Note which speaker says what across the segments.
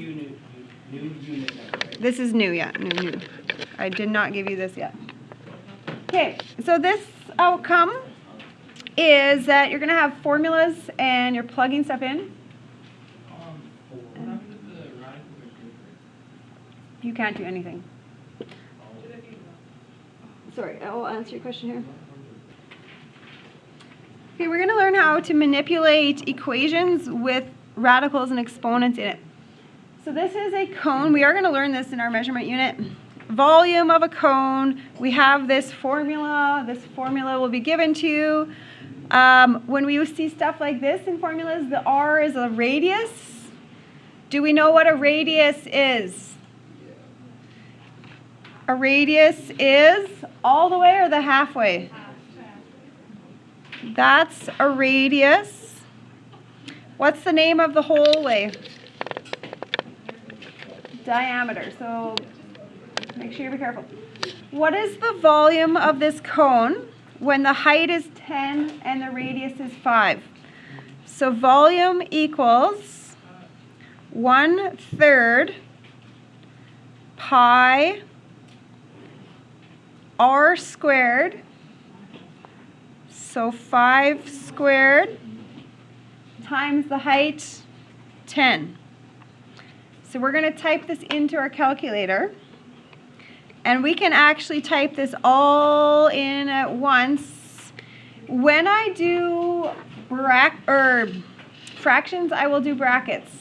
Speaker 1: new unit number, right?
Speaker 2: This is new, yeah, new. I did not give you this yet. Okay, so this outcome is that you're going to have formulas and you're plugging stuff in. You can't do anything. Sorry, I will answer your question here. Okay, we're going to learn how to manipulate equations with radicals and exponents in it. So this is a cone. We are going to learn this in our measurement unit. Volume of a cone. We have this formula. This formula will be given to you. When we see stuff like this in formulas, the R is a radius. Do we know what a radius is? A radius is all the way or the halfway? That's a radius. What's the name of the whole way? Diameter. So make sure you be careful. What is the volume of this cone when the height is 10 and the radius is 5? So volume equals 1/3 pi r squared. So 5 squared times the height 10. So we're going to type this into our calculator. And we can actually type this all in at once. When I do fractions, I will do brackets.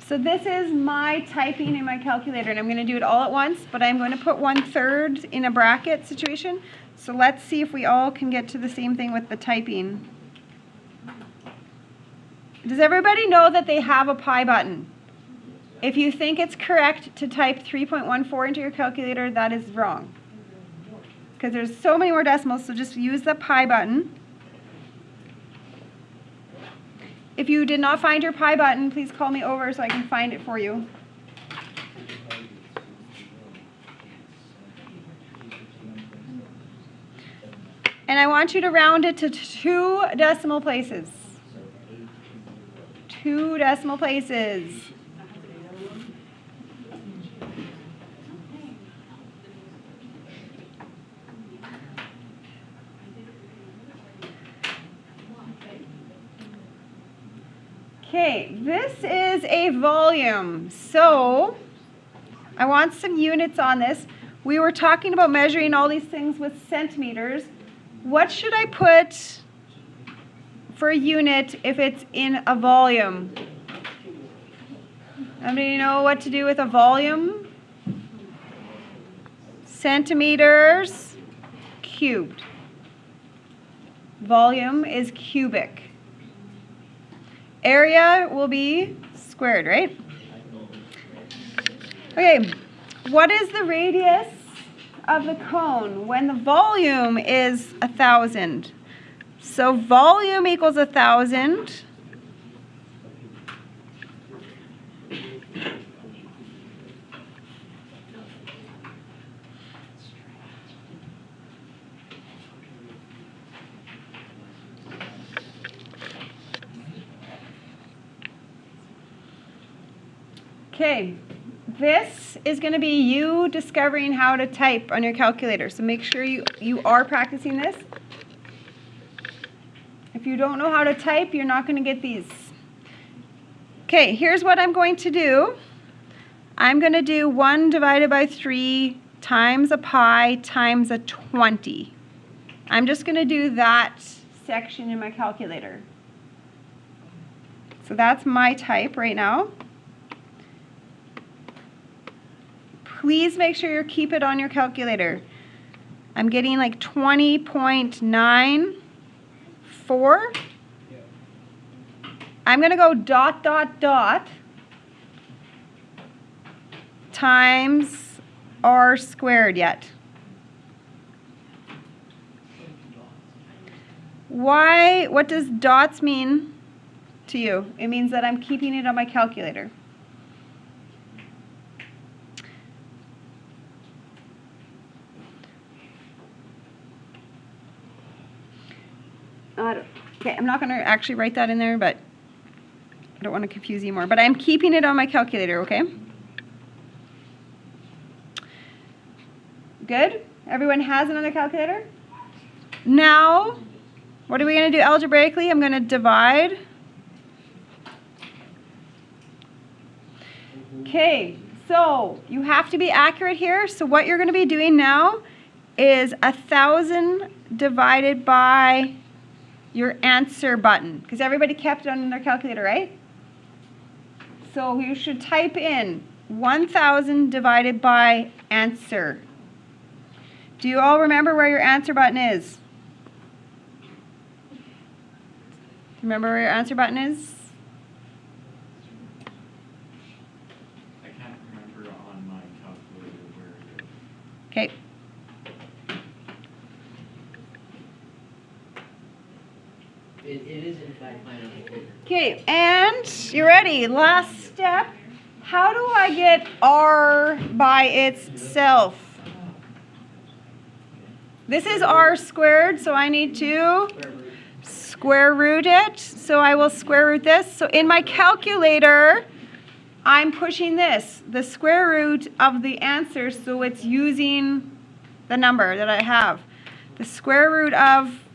Speaker 2: So this is my typing in my calculator, and I'm going to do it all at once, but I'm going to put 1/3 in a bracket situation. So let's see if we all can get to the same thing with the typing. Does everybody know that they have a pi button? If you think it's correct to type 3.14 into your calculator, that is wrong. Because there's so many more decimals, so just use the pi button. If you did not find your pi button, please call me over so I can find it for you. And I want you to round it to 2 decimal places. 2 decimal places. Okay, this is a volume. So I want some units on this. We were talking about measuring all these things with centimeters. What should I put for a unit if it's in a volume? Anybody know what to do with a volume? Centimeters cubed. Volume is cubic. Area will be squared, right? Okay, what is the radius of the cone when the volume is 1,000? So volume equals 1,000. Okay, this is going to be you discovering how to type on your calculator. So make sure you are practicing this. If you don't know how to type, you're not going to get these. Okay, here's what I'm going to do. I'm going to do 1 divided by 3 times a pi times a 20. I'm just going to do that section in my calculator. So that's my type right now. Please make sure you keep it on your calculator. I'm getting like 20.94. I'm going to go ... times r squared yet. Why? What does dots mean to you? It means that I'm keeping it on my calculator. Okay, I'm not going to actually write that in there, but I don't want to confuse you more. But I'm keeping it on my calculator, okay? Good? Everyone has it on their calculator? Now, what are we going to do algebraically? I'm going to divide. Okay, so you have to be accurate here. So what you're going to be doing now is 1,000 divided by your answer button, because everybody kept it on their calculator, right? So you should type in 1,000 divided by answer. Do you all remember where your answer button is? Remember where your answer button is?
Speaker 1: I can't remember on my calculator where it is.
Speaker 2: Okay.
Speaker 3: It is in fact mine on the paper.
Speaker 2: Okay, and you ready? Last step. How do I get r by itself? This is r squared, so I need to square root it. So I will square root this. So in my calculator, I'm pushing this, the square root of the answer, so it's using the number that I have. The square root of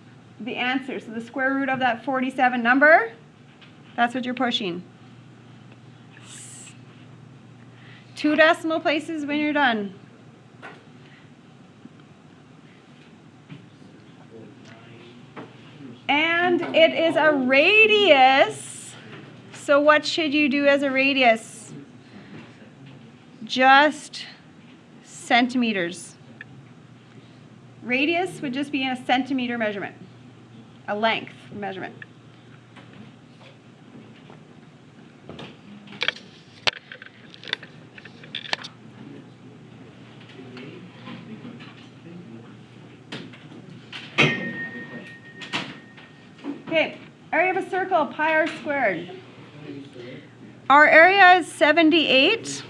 Speaker 2: the answer, so the square root of that 47 number, that's what you're pushing. 2 decimal places when you're done. And it is a radius, so what should you do as a radius? Just centimeters. Radius would just be a centimeter measurement, a length measurement. Okay, area of a circle, pi r squared. Our area is 78.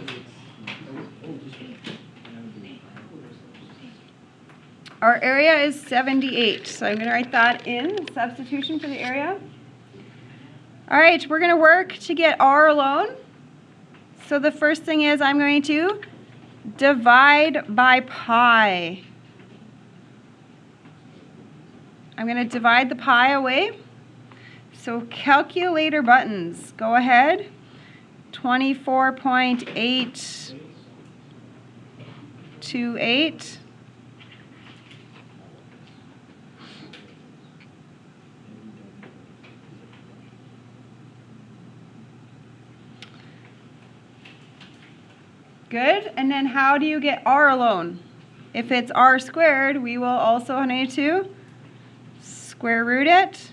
Speaker 2: Our area is 78, so I'm going to write that in, substitution for the area. All right, we're going to work to get r alone. So the first thing is I'm going to divide by pi. I'm going to divide the pi away. So calculator buttons, go ahead. 24.828. Good. And then how do you get r alone? If it's r squared, we will also need to square root it.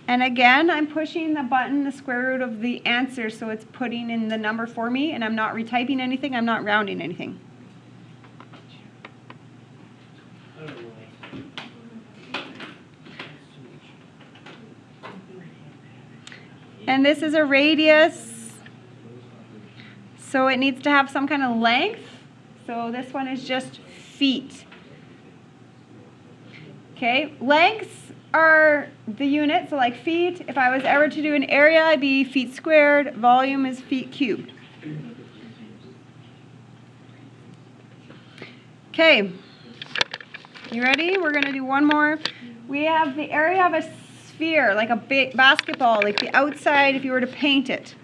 Speaker 2: And again, I'm pushing the button, the square root of the answer, so it's putting in the number for me, and I'm not retyping anything, I'm not rounding anything. And this is a radius, so it needs to have some kind of length. So this one is just feet. Okay, lengths are the unit, so like feet. If I was ever to do an area, it'd be feet squared. Volume is feet cubed. Okay, you ready? We're going to do one more. We have the area of a sphere, like a big basketball, like the outside if you were to paint it.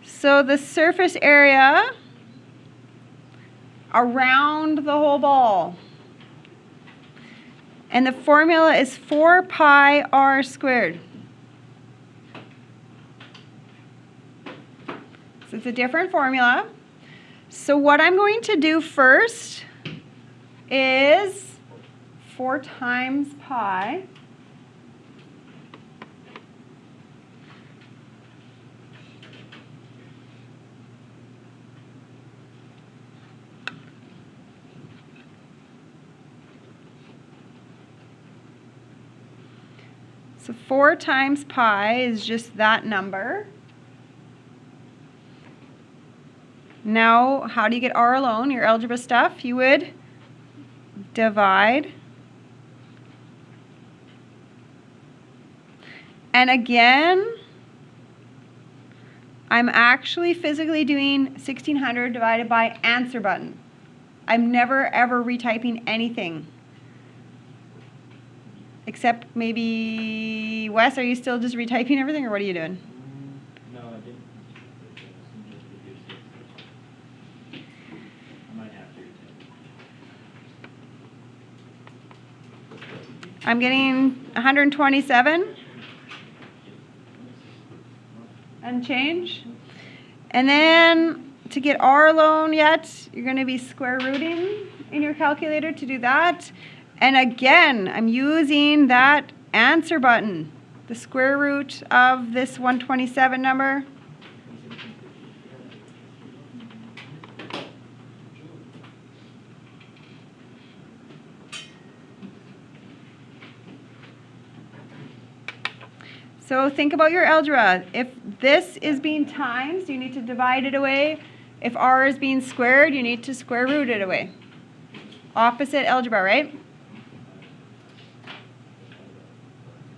Speaker 2: So the surface area around the whole ball. And the formula is 4 pi r squared. So it's a different formula. So what I'm going to do first is 4 times pi. So 4 times pi is just that number. Now, how do you get r alone? Your algebra stuff, you would divide And again, I'm actually physically doing 1600 divided by answer button. I'm never ever retyping anything. Except maybe, Wes, are you still just retyping everything or what are you doing?
Speaker 1: No, I didn't. Just reduce it. I might have to retype.
Speaker 2: I'm getting 127 and change. And then to get R alone yet, you're going to be square rooting in your calculator to do that. And again, I'm using that answer button, the square root of this 127 number. So think about your algebra. If this is being times, you need to divide it away. If R is being squared, you need to square root it away. Opposite algebra, right?